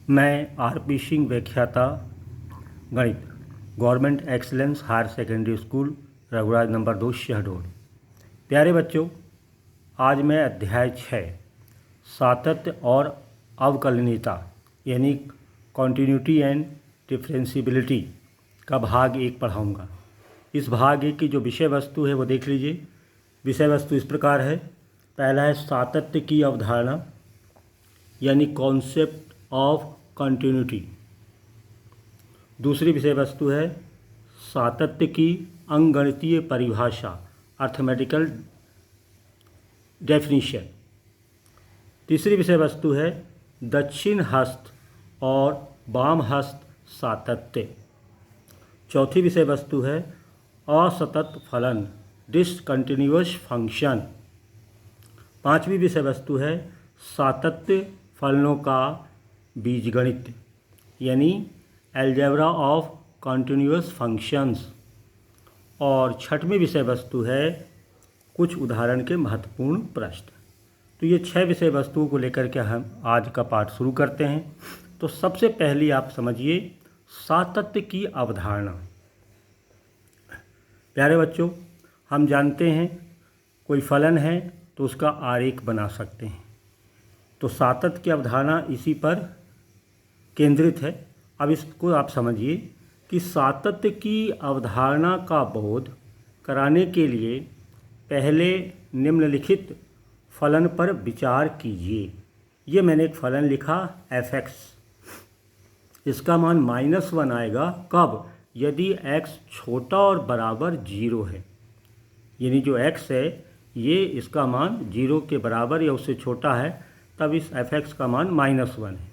मैं आर.पी. सिंह, व्याख्याता गणित, government excellence higher secondary school, Raghuraj number 2, Shahdol. प्यारे बच्चों, आज मैं अध्याय 6 सातत्य और अवकलनीयता यानी कॉन्टिन्यूटी एंड डिफरेंशियबिलिटी का भाग 1 पढ़ाऊँगा। इस भाग 1 की जो विषय वस्तु है वो देख लीजिए। विषय वस्तु इस प्रकार है। पहला है सातत्य की अवधारणा यानी कॉन्सेप्ट ऑफ कंटिन्यूटी। दूसरी विषय वस्तु है सातत्य की अंकगणितीय परिभाषा, अर्थमेटिकल डेफिनेशन। तीसरी विषय वस्तु है दक्षिण हस्त और वाम हस्त सातत्य। चौथी विषय वस्तु है असतत फलन, डिसकंटिन्यूअस फंक्शन। पांचवी विषय वस्तु है सातत्य फलनों का बीजगणित यानी अलजेब्रा ऑफ कंटिन्यूअस फंक्शंस। और छठवीं विषय वस्तु है कुछ उदाहरण के महत्वपूर्ण प्रश्न। तो ये 6 विषय वस्तुओं को लेकर के हम आज का पाठ शुरू करते हैं। तो सबसे पहली आप समझिए सातत्य की अवधारणा। प्यारे बच्चों, हम जानते हैं कोई फलन है तो उसका आरेख बना सकते हैं। तो सातत्य की अवधारणा इसी पर केंद्रित है। अब इसको आप समझिए कि सातत्य की अवधारणा का बोध कराने के लिए पहले निम्नलिखित फलन पर विचार कीजिए। ये मैंने एक फलन लिखा f(x). इसका मान -1 आएगा कब? यदि x छोटा और बराबर 0 है। यानी जो x है ये इसका मान 0 के बराबर या उससे छोटा है, तब इस f(x) का मान -1 है।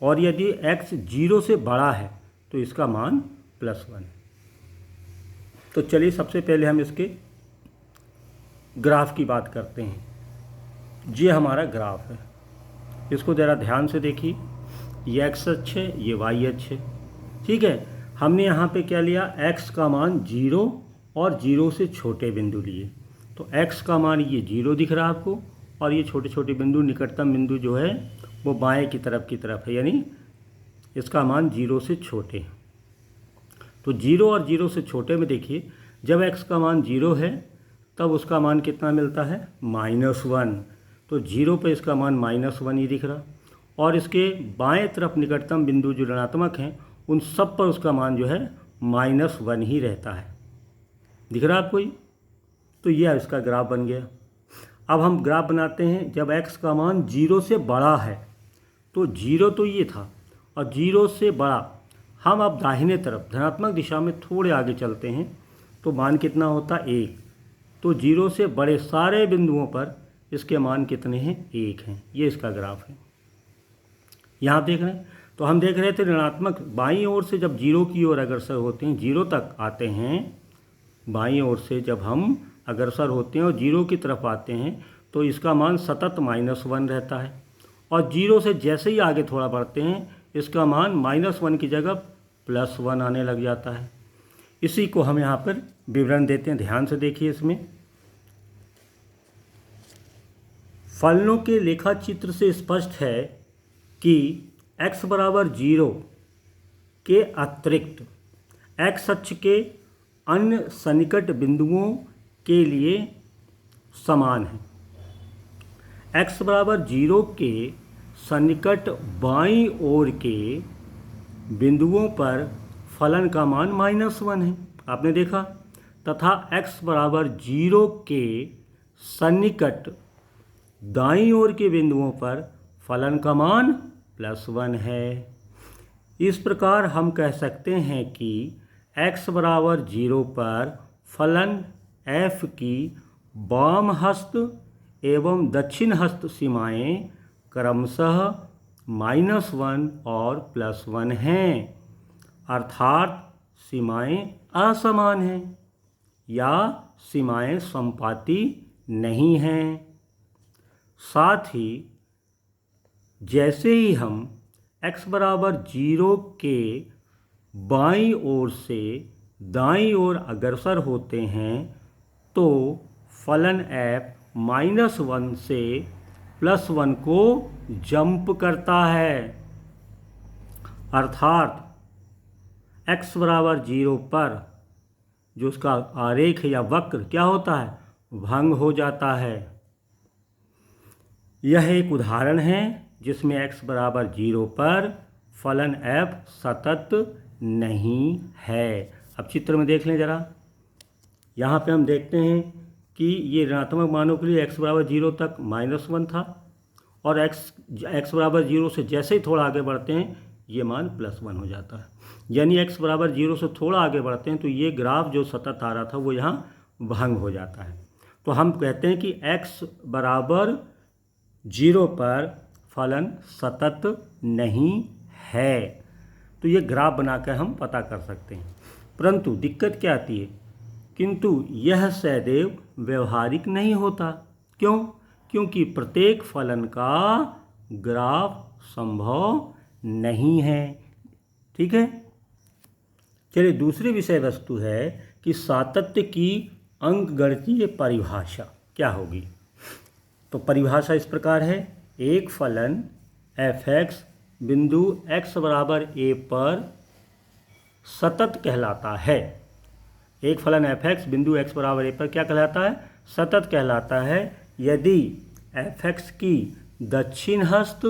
और यदि x 0 से बड़ा है तो इसका मान +1 है। तो चलिए सबसे पहले हम इसके ग्राफ की बात करते हैं। ये हमारा ग्राफ है, इसको ज़रा ध्यान से देखिए। ये x अक्ष है, ये y अक्ष है। ठीक है, हमने यहाँ पे क्या लिया? x का मान 0 और 0 से छोटे बिंदु लिए। तो x का मान ये 0 दिख रहा है आपको, और ये छोटे छोटे बिंदु, निकटतम बिंदु जो है वो बाएं की तरफ है, यानी इसका मान 0 से छोटे है। तो 0 और 0 से छोटे में देखिए, जब x का मान 0 है तब उसका मान कितना मिलता है? -1। तो 0 पे इसका मान -1 ही दिख रहा, और इसके बाएं तरफ निकटतम बिंदु जो ऋणात्मक हैं उन सब पर उसका मान जो है -1 ही रहता है। दिख रहा है आपको ये? तो ये इसका ग्राफ बन गया। अब हम ग्राफ बनाते हैं जब x का मान 0 से बड़ा है। तो 0 तो ये था, और 0 से बड़ा हम अब दाहिने तरफ धनात्मक दिशा में थोड़े आगे चलते हैं तो मान कितना होता? 1। तो 0 से बड़े सारे बिंदुओं पर इसके मान कितने हैं? 1 हैं। ये इसका ग्राफ है। यहाँ देख रहे हैं, तो हम देख रहे थे ऋणात्मक बाईं ओर से जब 0 की ओर अग्रसर होते हैं, 0 तक आते हैं, बाईं ओर से जब हम अग्रसर होते हैं और 0 की तरफ आते हैं तो इसका मान सतत -1 रहता है। और 0 से जैसे ही आगे थोड़ा बढ़ते हैं इसका मान -1 की जगह +1 आने लग जाता है। इसी को हम यहाँ पर विवरण देते हैं, ध्यान से देखिए। इसमें फलनों के लेखा चित्र से स्पष्ट है कि x बराबर 0 के अतिरिक्त x अक्ष के अन्य सन्निकट बिंदुओं के लिए समान है। x बराबर 0 के सन्निकट बाईं ओर के बिंदुओं पर फलन का मान -1 है, आपने देखा। तथा x बराबर 0 के सन्निकट दाईं ओर के बिंदुओं पर फलन का मान +1 है। इस प्रकार हम कह सकते हैं कि x बराबर 0 पर फलन f की वाम हस्त एवं दक्षिण हस्त सीमाएं क्रमशः -1 और +1 हैं, अर्थात सीमाएं असमान हैं या सीमाएं समपाती नहीं हैं। साथ ही जैसे ही हम x बराबर 0 के बाईं ओर से दाईं ओर अग्रसर होते हैं तो फलन f -1 से +1 को जंप करता है। अर्थात x बराबर 0 पर जो उसका आरेख या वक्र क्या होता है, भंग हो जाता है। यह एक उदाहरण है जिसमें x बराबर 0 पर फलन f सतत नहीं है। अब चित्र में देख लें ज़रा, यहाँ पे हम देखते हैं कि ये ऋणात्मक मानों के लिए x बराबर 0 तक -1 था और x बराबर 0 से जैसे ही थोड़ा आगे बढ़ते हैं ये मान +1 हो जाता है। यानी x बराबर 0 से थोड़ा आगे बढ़ते हैं तो ये ग्राफ जो सतत आ रहा था वो यहाँ भंग हो जाता है। तो हम कहते हैं कि x बराबर 0 पर फलन सतत नहीं है। तो ये ग्राफ बनाकर हम पता कर सकते हैं। परंतु दिक्कत क्या आती है, किंतु यह सदैव व्यवहारिक नहीं होता। क्यों? क्योंकि प्रत्येक फलन का ग्राफ संभव नहीं है। ठीक है, चलिए दूसरी विषय वस्तु है कि सातत्य की अंकगणितीय परिभाषा क्या होगी। तो परिभाषा इस प्रकार है, एक फलन f(x) बिंदु x बराबर a पर सतत कहलाता है। एक फलन f(x) बिंदु x बराबर a पर क्या कहलाता है, सतत कहलाता है यदि f(x) की दक्षिण हस्त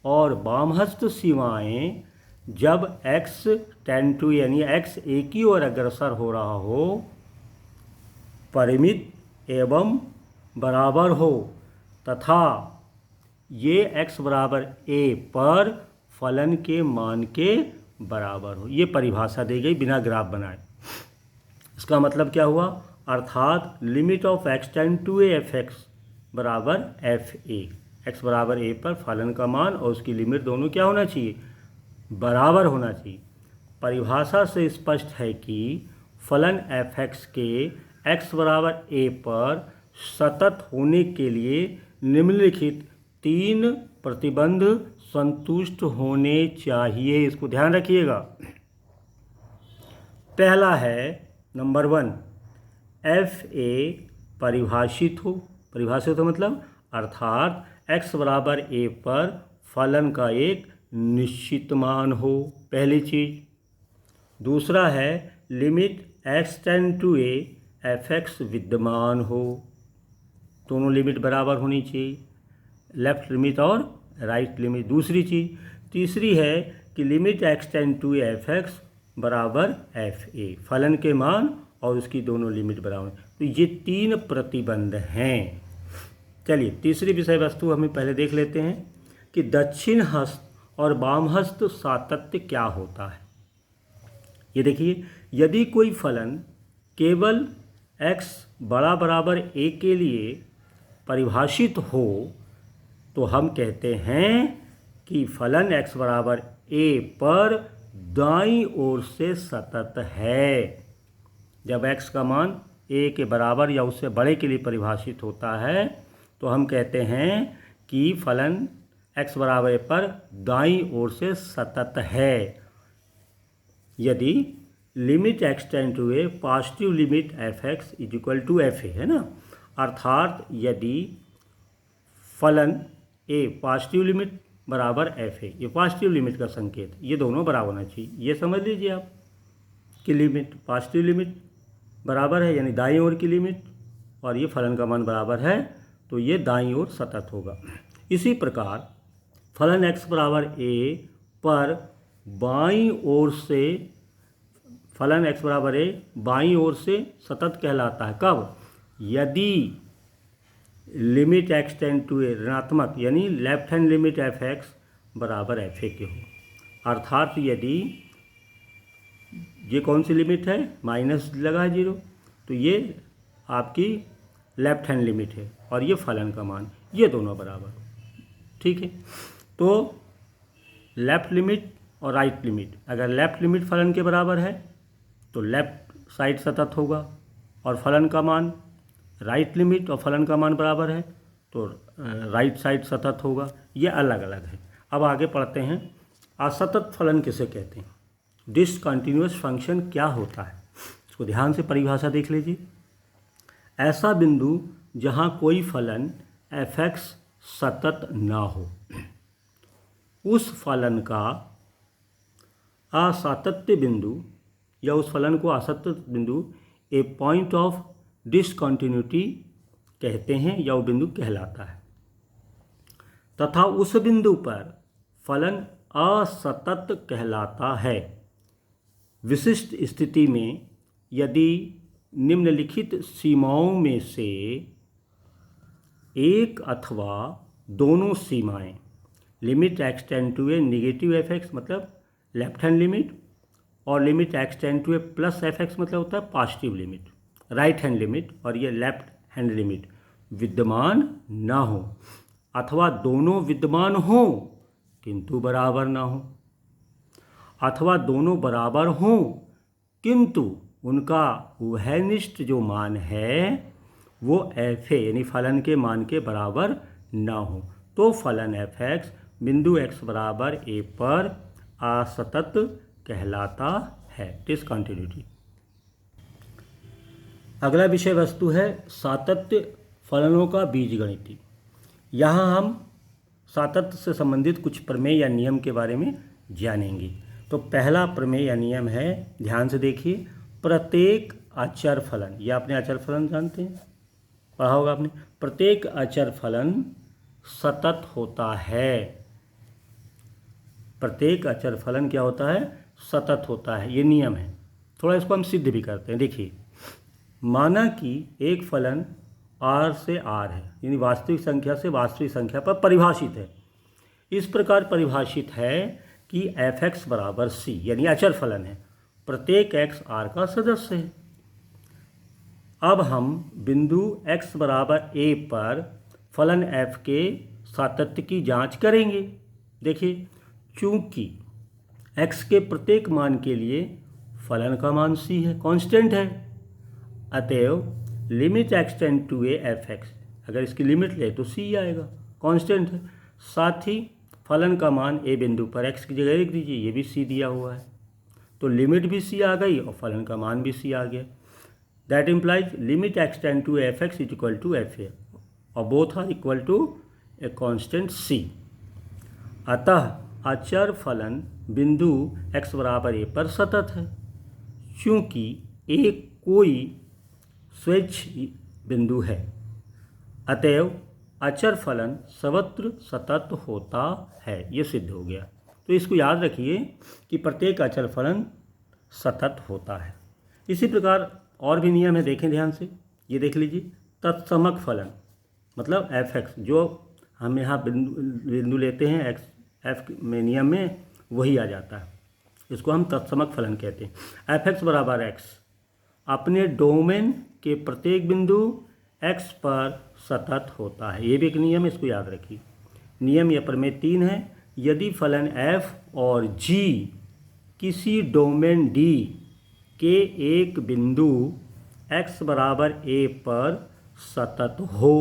और वाम हस्त सीमाएं जब x टेंड टू यानी x a की ओर अग्रसर हो रहा हो, परिमित एवं बराबर हो तथा ये x बराबर a पर फलन के मान के बराबर हो। ये परिभाषा दी गई बिना ग्राफ बनाए। इसका मतलब क्या हुआ, अर्थात limit of x tend to a f(x) बराबर f a, x बराबर a पर फलन का मान और उसकी लिमिट दोनों क्या होना चाहिए, बराबर होना चाहिए। परिभाषा से स्पष्ट है कि फलन f(x) के x बराबर a पर सतत होने के लिए निम्नलिखित 3 प्रतिबंध संतुष्ट होने चाहिए। इसको ध्यान रखिएगा। पहला है नंबर 1, f a परिभाषित हो। परिभाषित हो मतलब अर्थात x बराबर a पर फलन का एक निश्चित मान हो, पहली चीज। दूसरा है limit x tend to a f(x) विद्यमान हो, दोनों लिमिट बराबर होनी चाहिए, लेफ्ट लिमिट और राइट लिमिट। दूसरी चीज, तीसरी है कि limit x tend to a f(x) बराबर f a, फलन के मान और उसकी दोनों लिमिट बराबर। तो ये 3 प्रतिबंध हैं। चलिए तीसरी विषय वस्तु हमें पहले देख लेते हैं कि दक्षिण हस्त और वाम हस्त सातत्य क्या होता है। ये देखिए, यदि कोई फलन केवल x बराबर a के लिए परिभाषित हो तो हम कहते हैं कि फलन x बराबर a पर दाईं ओर से सतत है। जब x का मान a के बराबर या उससे बड़े के लिए परिभाषित होता है तो हम कहते हैं कि फलन x बराबर पर दाईं ओर से सतत है यदि limit x tend to a positive limit f(x) equal to f a है ना। अर्थात यदि फलन a पॉजिटिव लिमिट बराबर f a, ये पॉजिटिव लिमिट का संकेत, ये दोनों बराबर होना चाहिए। ये समझ लीजिए आप कि लिमिट पॉजिटिव लिमिट बराबर है यानी दाईं ओर की लिमिट और ये फलन का मान बराबर है तो ये दाईं ओर सतत होगा। इसी प्रकार फलन x बराबर a पर बाईं ओर से फलन x बराबर a बाईं ओर से सतत कहलाता है। कब? यदि limit x tend to a ऋणात्मक यानी लेफ्ट हैंड लिमिट f(x) बराबर f a के हो। अर्थात यदि ये कौन सी लिमिट है, माइनस लगा है 0, तो ये आपकी लेफ्ट हैंड लिमिट है और ये फलन का मान, ये दोनों बराबर। ठीक है, तो लेफ्ट लिमिट और राइट लिमिट, अगर लेफ्ट लिमिट फलन के बराबर है तो लेफ्ट साइड सतत होगा और फलन का मान, राइट लिमिट और फलन का मान बराबर है तो राइट साइड सतत होगा। ये अलग अलग है। अब आगे पढ़ते हैं, असतत फलन किसे कहते हैं, डिसकंटिन्यूअस फंक्शन क्या होता है। इसको ध्यान से परिभाषा देख लीजिए। ऐसा बिंदु जहाँ कोई फलन f(x) सतत ना हो, उस फलन का असातत्य बिंदु या उस फलन को असातत्य बिंदु ए पॉइंट ऑफ डिसकंटिन्यूटी कहते हैं या वो बिंदु कहलाता है, तथा उस बिंदु पर फलन असतत कहलाता है। विशिष्ट स्थिति में यदि निम्नलिखित सीमाओं में से एक अथवा दोनों सीमाएं limit extend to a negative f x मतलब लेफ्ट हैंड लिमिट और limit extend to a plus f x मतलब होता है positive limit, right hand limit और ये लेफ्ट हैंड लिमिट विद्यमान ना हो अथवा दोनों विद्यमान हो किंतु बराबर ना हो, अथवा दोनों बराबर हो किंतु उनका उभयनिष्ठ जो मान है वो एफ ए यानी फलन के मान के बराबर ना हो, तो फलन एफ एक्स बिंदु एक्स बराबर ए पर असतत कहलाता है, डिसकंटिन्यूटी। अगला विषय वस्तु है सातत्य फलनों का बीजगणिती। यहाँ हम सातत्य से संबंधित कुछ प्रमेय या नियम के बारे में जानेंगे। तो पहला प्रमेय या नियम है, ध्यान से देखिए, प्रत्येक अचर फलन, या आपने अचर फलन जानते हैं, पढ़ा होगा आपने, प्रत्येक अचर फलन सतत होता है। प्रत्येक अचर फलन क्या होता है? सतत होता है, ये नियम है। थोड़ा इसको हम सिद्ध भी करते हैं। देखिए, माना कि एक फलन R से R है, यानी वास्तविक संख्या से वास्तविक संख्या पर परिभाषित है। इस प्रकार परिभाषित है कि एफ एक्स बराबर सी, यानी अचर फलन है, प्रत्येक x R का सदस्य है। अब हम बिंदु x बराबर a पर फलन f के सातत्य की जांच करेंगे। देखिए, चूंकि x के प्रत्येक मान के लिए फलन का मान c है, कांस्टेंट है, अतएव limit extend to a f x, अगर इसकी लिमिट ले तो c आएगा, कांस्टेंट है। साथ ही फलन का मान a बिंदु पर x की जगह लिख दीजिए, ये भी c दिया हुआ है, तो लिमिट भी c आ गई और फलन का मान भी c आ गया। That implies limit extend to F X is equal to F A और both are equal to a constant c। अतः अचर फलन बिंदु x बराबर a पर सतत है, चूँकि एक कोई स्वेच्छ बिंदु है, अतएव अचर फलन सर्वत्र सतत होता है। ये सिद्ध हो गया। तो इसको याद रखिए कि प्रत्येक अचर फलन सतत होता है। इसी प्रकार और भी नियम है, देखें ध्यान से, ये देख लीजिए, तत्समक फलन मतलब एफ एक्स, जो हम यहाँ बिंदु लेते हैं एक्स एफ में, नियम में वही आ जाता है, इसको हम तत्समक फलन कहते हैं। एफ एक्स बराबर एक्स अपने डोमेन के प्रत्येक बिंदु x पर सतत होता है। ये भी एक नियम है, इसको याद रखिए। नियम या प्रमेय 3 है, यदि फलन f और g किसी डोमेन D के एक बिंदु x बराबर a पर सतत हो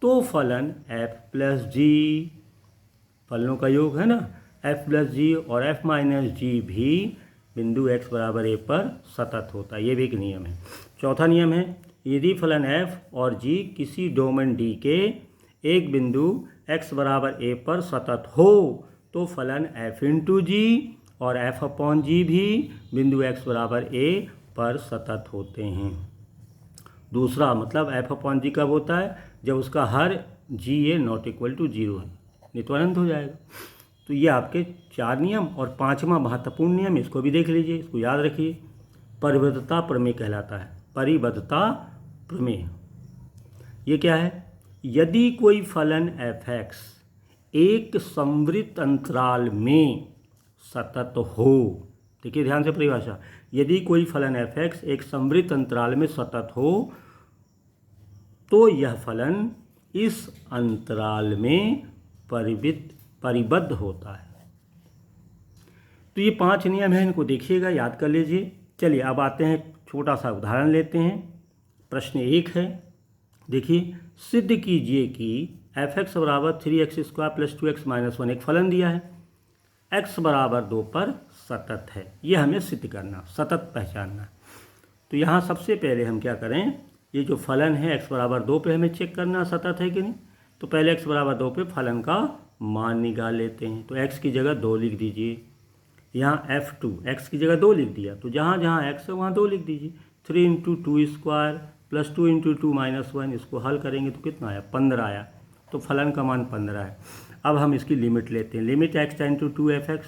तो फलन f प्लस g, फलनों का योग है ना, f प्लस जी और f माइनस जी भी बिंदु x बराबर a पर सतत होता है। ये भी एक नियम है। चौथा नियम है, यदि फलन f और g किसी डोमेन D के एक बिंदु x बराबर a पर सतत हो तो फलन f इंटू जी और f अपॉन जी भी बिंदु x बराबर a पर सतत होते हैं। दूसरा मतलब f अपॉन जी कब होता है? जब उसका हर g a not equal to 0 है, नहीं तो अनंत हो जाएगा। तो ये आपके 4 नियम। और 5वां महत्वपूर्ण नियम, इसको भी देख लीजिए, इसको याद रखिए, परिबद्धता प्रमेय कहलाता है। परिबद्धता प्रमेय ये क्या है? यदि कोई फलन एफ एक्स एक संवृत अंतराल में सतत हो, देखिए ध्यान से परिभाषा, यदि कोई फलन एफ एक्स एक संवृत अंतराल में सतत हो तो यह फलन इस अंतराल में परिबद्ध होता है। तो ये 5 नियम हैं, इनको देखिएगा, याद कर लीजिए। चलिए अब आते हैं, छोटा सा उदाहरण लेते हैं। प्रश्न 1 है, देखिए, सिद्ध कीजिए कि एफ एक्स बराबर 3x square plus 2x minus 1 एक फलन दिया है, x बराबर 2 पर सतत है। ये हमें सिद्ध करना, सतत पहचानना। तो यहाँ सबसे पहले हम क्या करें, ये जो फलन है x बराबर 2 पे हमें चेक करना सतत है कि नहीं। तो पहले x बराबर 2 पे फलन का मान निकाल लेते हैं। तो x की जगह 2 लिख दीजिए, यहाँ F2 x की जगह 2 लिख दिया, तो जहाँ जहाँ x है वहाँ 2 लिख दीजिए। 3 into two square plus 2 into two minus 1, इसको हल करेंगे तो कितना आया, 15 आया। तो फलन का मान 15 है। अब हम इसकी लिमिट लेते हैं, limit x tend to 2f(x)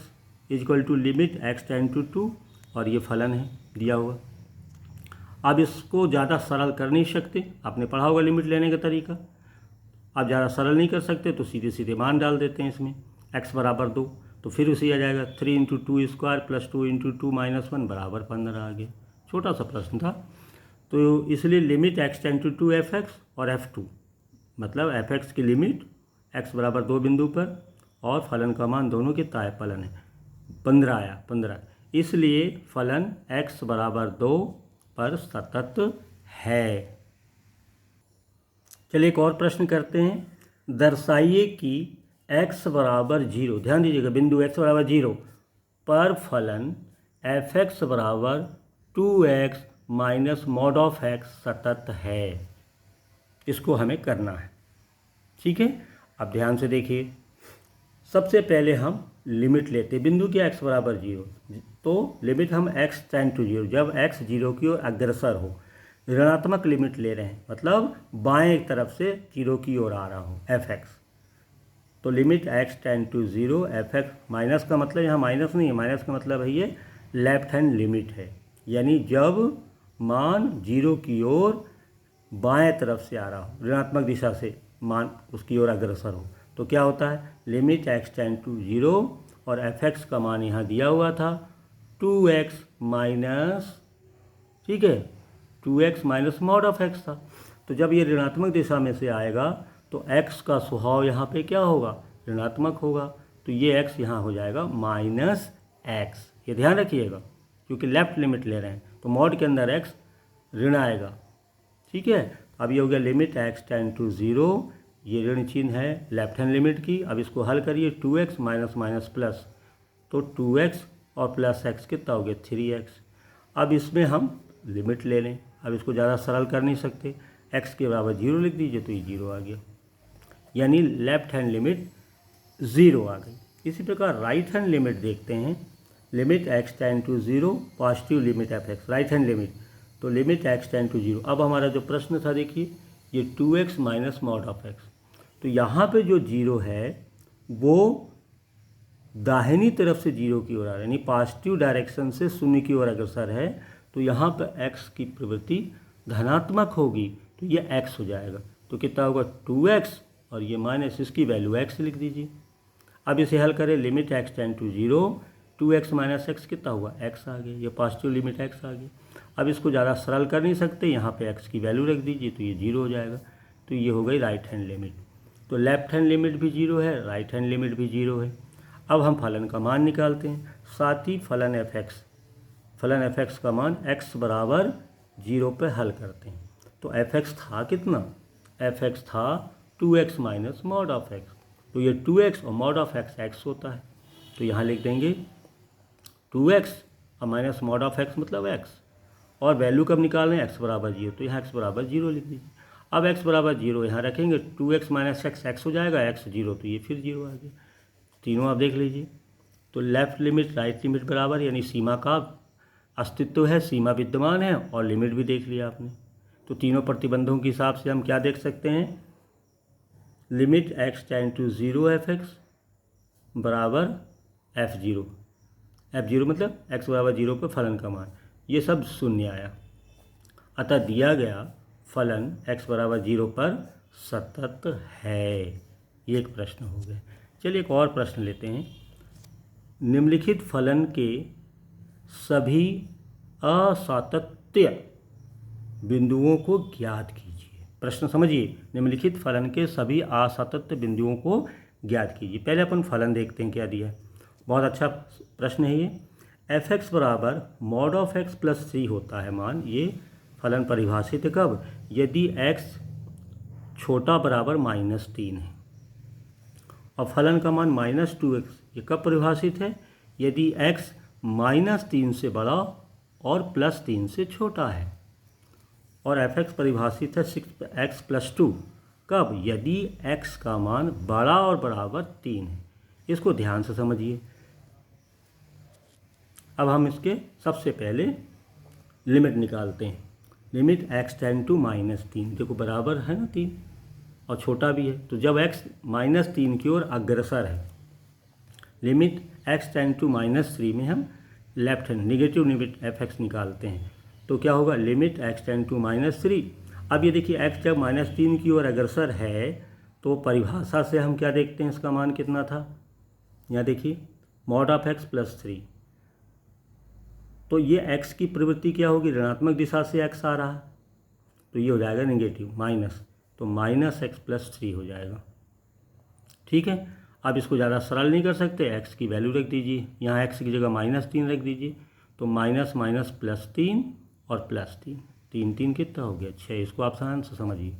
equal to limit x tend to 2, और ये फलन है दिया हुआ। अब इसको ज़्यादा सरल कर नहीं सकते, आपने पढ़ा होगा लिमिट लेने का तरीका। अब ज़्यादा सरल नहीं कर सकते तो सीधे सीधे मान डाल देते हैं इसमें, x बराबर 2, तो फिर उसे आ जाएगा 3 into two square plus 2 into two minus 1 बराबर 15 आ गया। छोटा सा प्रश्न था, तो इसलिए limit x tend to 2f(x) और f2, मतलब f(x) की लिमिट x बराबर 2 बिंदु पर और फलन का मान दोनों के ताय फलन है, 15 आया 15। इसलिए फलन x बराबर 2 पर सतत है। चलिए एक और प्रश्न करते हैं। दर्शाइए कि x बराबर 0, ध्यान दीजिएगा बिंदु x बराबर 0 पर फलन f(x) बराबर 2x minus mod of x सतत है। इसको हमें करना है, ठीक है। अब ध्यान से देखिए, सबसे पहले हम लिमिट लेते बिंदु की x बराबर 0, तो लिमिट हम x टेंड टू 0, जब x 0 की ओर अग्रसर हो, ऋणात्मक लिमिट ले रहे हैं, मतलब बाएं तरफ से 0 की ओर आ रहा हो f(x), तो limit x tend to 0 f(x), minus का मतलब यहाँ माइनस नहीं है, माइनस का मतलब है ये लेफ्ट हैंड लिमिट है, यानी जब मान 0 की ओर बाएं तरफ से आ रहा हो, ऋणात्मक दिशा से मान उसकी ओर अग्रसर हो, तो क्या होता है, लिमिट x टेंड टू 0 और f(x) का मान यहाँ दिया हुआ था 2x माइनस, ठीक है, 2x minus mod of x था। तो जब ये ऋणात्मक दिशा में से आएगा तो x का स्वभाव यहाँ पे क्या होगा, ऋणात्मक होगा, तो ये x यहाँ हो जाएगा माइनस x। ये ध्यान रखिएगा क्योंकि लेफ्ट लिमिट ले रहे हैं, तो मॉड के अंदर x ऋण आएगा, ठीक है। अब ये हो गया लिमिट x टेंड टू 0, ये ऋण चिन्ह है लेफ्ट हैंड लिमिट की। अब इसको हल करिए, 2x माइनस माइनस प्लस, तो 2x और प्लस x कितना हो गया, 3x। अब इसमें हम लिमिट ले लें, अब इसको ज़्यादा सरल कर नहीं सकते, x के बराबर 0 लिख दीजिए, तो ये 0 आ गया, यानी लेफ्ट हैंड लिमिट 0 आ गई। इसी प्रकार राइट हैंड लिमिट देखते हैं, limit x tend to 0, positive limit f(x), right hand limit, तो लिमिट x टेंड टू 0। अब हमारा जो प्रश्न था देखिए, ये 2x minus mod of x, तो यहाँ पे जो 0 है वो दाहिनी तरफ से 0 की ओर आ रहा है, यानी पॉजिटिव डायरेक्शन से 0 की ओर अग्रसर है, तो यहाँ पर x की प्रवृत्ति धनात्मक होगी, तो ये x हो जाएगा, तो कितना होगा 2x और ये माइनस, इसकी वैल्यू x लिख दीजिए। अब इसे हल करें, limit x tend to 0, 2x minus x कितना हुआ, x आ गया, ये पॉजिटिव लिमिट x आ गई। अब इसको ज़्यादा सरल कर नहीं सकते, यहाँ पे x की वैल्यू रख दीजिए, तो ये 0 हो जाएगा, तो ये हो गई राइट हैंड लिमिट। तो लेफ्ट हैंड लिमिट भी 0 है, राइट हैंड लिमिट भी 0 है। अब हम फलन का मान निकालते हैं, साथ ही फलन f(x) का मान x बराबर 0 पे हल करते हैं। तो f(x) था कितना, f(x) था 2x minus mod of x, तो ये 2x और मॉड ऑफ x x होता है, तो यहाँ लिख देंगे 2x और माइनस मॉड ऑफ x मतलब x, और वैल्यू कब निकाल रहे हैं, x बराबर 0, तो यहाँ x बराबर 0 लिख दीजिए। अब x बराबर 0 यहाँ रखेंगे, 2x माइनस x हो जाएगा, x 0, तो ये फिर 0 आ गया। तीनों आप देख लीजिए, तो लेफ्ट लिमिट राइट लिमिट बराबर, यानी सीमा का अस्तित्व है, सीमा विद्यमान है, और लिमिट भी देख लिया आपने। तो तीनों प्रतिबंधों के हिसाब से हम क्या देख सकते हैं, limit x tend to 0 f(x) बराबर f0 मतलब x बराबर 0 पर फलन का मान, ये सब शून्य आया, अतः दिया गया फलन x बराबर 0 पर सतत है। ये एक प्रश्न हो गया। चलिए एक और प्रश्न लेते हैं, निम्नलिखित फलन के सभी असातत्य बिंदुओं को ज्ञात कीजिए। प्रश्न समझिए, निम्नलिखित फलन के सभी असातत्य बिंदुओं को ज्ञात कीजिए। पहले अपन फलन देखते हैं क्या दिया है, बहुत अच्छा प्रश्न है ये। f(x) बराबर मॉड ऑफ x प्लस 3 होता है मान, ये फलन परिभाषित है कब, यदि x छोटा बराबर -3 है, और फलन का मान -2x, ये कब परिभाषित है, यदि x -3 से बड़ा और +3 से छोटा है, और f(x) परिभाषित है 6x + 2, कब, यदि x का मान बड़ा और बराबर 3 है। इसको ध्यान से समझिए, अब हम इसके सबसे पहले लिमिट निकालते हैं। लिमिट x टेंड टू -3, देखो बराबर है ना 3 और छोटा भी है, तो जब x -3 की ओर अग्रसर है, लिमिट x टेंड टू -3 में हम left hand negative limit f(x) निकालते हैं, तो क्या होगा लिमिट x टेंड टू -3। अब ये देखिए x जब -3 की ओर अग्रसर है तो परिभाषा से हम क्या देखते हैं, इसका मान कितना था, यहाँ देखिए मॉड ऑफ x + 3, तो ये x की प्रवृत्ति क्या होगी, ऋणात्मक दिशा से x आ रहा है, तो ये हो जाएगा नेगेटिव माइनस, तो -x + 3 हो जाएगा। ठीक है, अब इसको ज़्यादा सरल नहीं कर सकते, x की वैल्यू रख दीजिए, यहाँ x की जगह -3 रख दीजिए, तो माइनस माइनस +3 और +3, 3 3 कितना हो गया 6। इसको आप आसान से समझिए।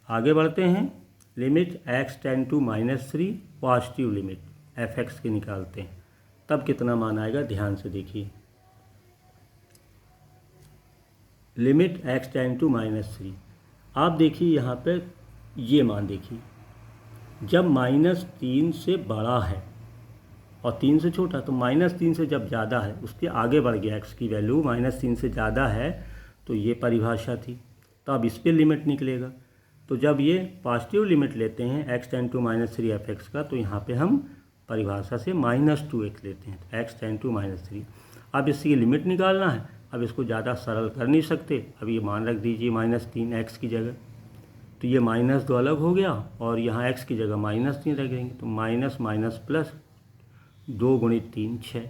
आगे बढ़ते हैं, limit x tend to -3 positive limit f(x) की निकालते हैं, तब कितना मान आएगा, ध्यान से देखिए। लिमिट x टेंड टू -3, आप देखिए यहाँ पे ये मान देखिए, जब -3 से बड़ा है और 3 से छोटा, तो -3 से जब ज़्यादा है, उसके आगे बढ़ गया x की वैल्यू -3 से ज़्यादा है, तो ये परिभाषा थी, तो अब इस पर लिमिट निकलेगा। तो जब ये पॉजिटिव लिमिट लेते हैं x टेंड टू -3 f(x) का, तो यहाँ पे हम परिभाषा से -2x लेते हैं, तो x टेंड टू -3। अब इसकी लिमिट निकालना है, अब इसको ज़्यादा सरल कर नहीं सकते, अब ये मान रख दीजिए -3 x की जगह, तो ये -2 अलग हो गया और यहाँ x की जगह -3 रख देंगे, तो माइनस माइनस प्लस 2 × 3 6,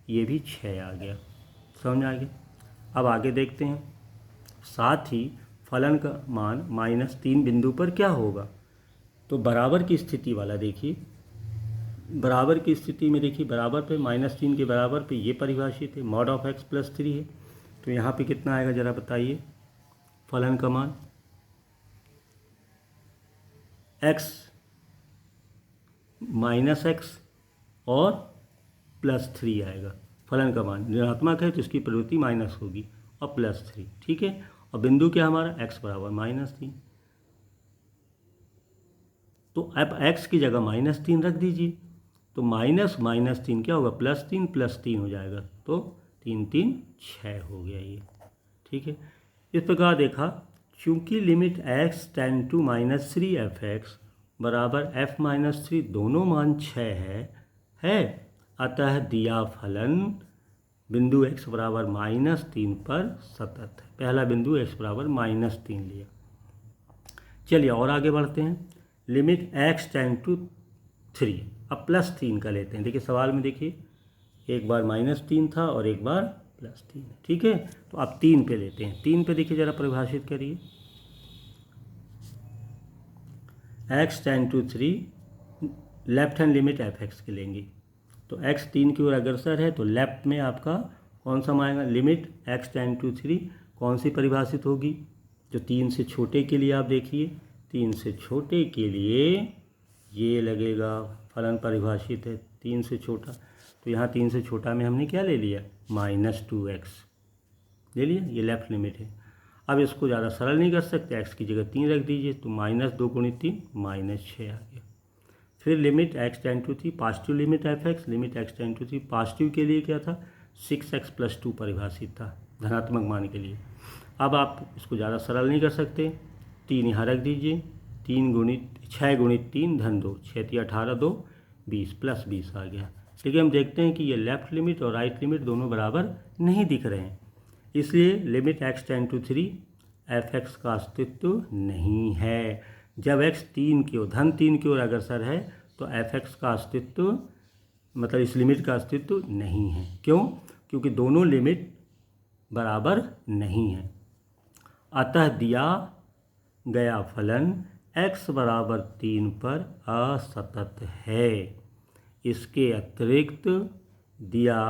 ये भी 6 आ गया, समझ आ गया। अब आगे देखते हैं, साथ ही फलन का मान -3 बिंदु पर क्या होगा, तो बराबर की स्थिति वाला देखिए, बराबर की स्थिति में देखिए, बराबर पे -3 के बराबर पे ये परिभाषित है, मॉड ऑफ x + 3 है, तो यहाँ पे कितना आएगा ज़रा बताइए, फलन का मान x -x और +3 आएगा, फलन का मान ऋणात्मक है तो इसकी प्रवृत्ति माइनस होगी और +3, ठीक है। और बिंदु क्या हमारा x बराबर -3, तो अब x की जगह -3 रख दीजिए, तो -3 क्या होगा, +3 हो जाएगा, तो 3 3 6 हो गया ये, ठीक है। इस प्रकार देखा, चूंकि limit x tend to -3 f(x) बराबर f-3 दोनों मान 6 है, अतः दिया फलन बिंदु x बराबर -3 पर सतत है। पहला बिंदु x बराबर -3 लिया। चलिए और आगे बढ़ते हैं, लिमिट x टेंड टू 3, अब +3 का लेते हैं। देखिए सवाल में देखिए, एक बार -3 था और एक बार +3, ठीक है। तो आप 3 पे लेते हैं, 3 पे देखिए ज़रा परिभाषित करिए, x tend to 3 left hand limit f(x) के लेंगे, तो x 3 की ओर अग्रसर है, तो लेफ्ट में आपका कौन सा आएगा, लिमिट x टेंड टू 3 कौन सी परिभाषित होगी, जो 3 से छोटे के लिए, आप देखिए 3 से छोटे के लिए ये लगेगा, फलन परिभाषित है 3 से छोटा, तो यहाँ 3 से छोटा में हमने क्या ले लिया, -2x ले लिया, ये लेफ्ट लिमिट है। अब इसको ज़्यादा सरल नहीं कर सकते, x की जगह 3 रख दीजिए, तो -2 × 3 -6 आ गया। फिर limit x tend to 3 positive limit f(x), limit x tend to 3 positive के लिए क्या था, 6x + 2 परिभाषित था धनात्मक मान के लिए। अब आप इसको ज़्यादा सरल नहीं कर सकते, 3 यहाँ रख दीजिए, 6 × 3 = 2, 6 × 18 2 20 +20 आ गया। लेकिन हम देखते हैं कि ये लेफ्ट लिमिट और राइट लिमिट दोनों बराबर नहीं दिख रहे हैं, इसलिए limit x tend to 3 f(x) का अस्तित्व नहीं है। जब x 3 की ओर धन 3 की ओर अग्रसर है, तो f(x) का अस्तित्व, मतलब इस लिमिट का अस्तित्व नहीं है। क्यों, क्योंकि दोनों लिमिट बराबर नहीं है, अतः दिया गया फलन x बराबर 3 पर असतत है। इसके अतिरिक्त दिया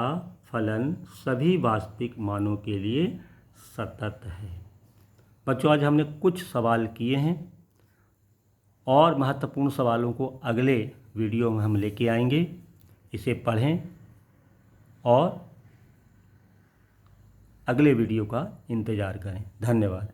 फलन सभी वास्तविक मानों के लिए सतत है। बच्चों, आज हमने कुछ सवाल किए हैं और महत्वपूर्ण सवालों को अगले वीडियो में हम लेके आएंगे। इसे पढ़ें और अगले वीडियो का इंतज़ार करें। धन्यवाद।